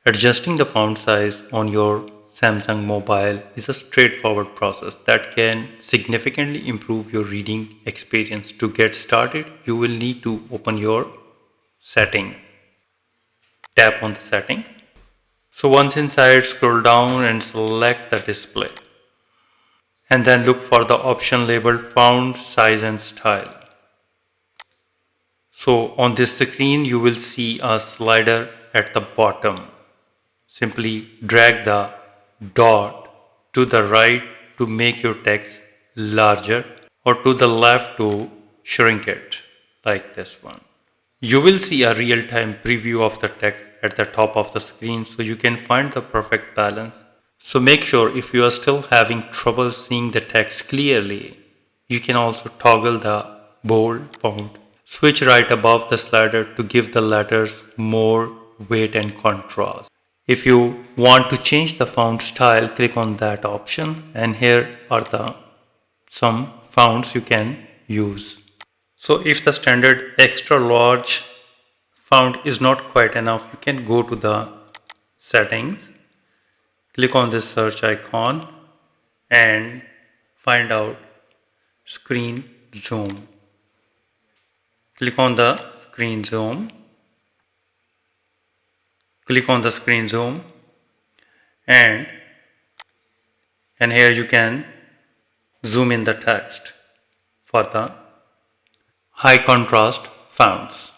Adjusting the font size on your Samsung mobile is a straightforward process that can significantly improve your reading experience. To get started, you will need to open your setting. Tap on the setting. So once inside, scroll down and select the display. And then look for the option labeled font size and style. So on this screen, you will see a slider at the bottom. Simply drag the dot to the right to make your text larger or to the left to shrink it, like this one. You will see a real-time preview of the text at the top of the screen so you can find the perfect balance. So make sure if you are still having trouble seeing the text clearly, you can also toggle the bold font. Switch right above the slider to give the letters more weight and contrast. If you want to change the font style, click on that option, and here are the some fonts you can use. So if the standard extra large font is not quite enough, you can go to the settings, click on this search icon and find out screen zoom. Click on the screen zoom. Click on the screen zoom and here you can zoom in the text for the high contrast fonts.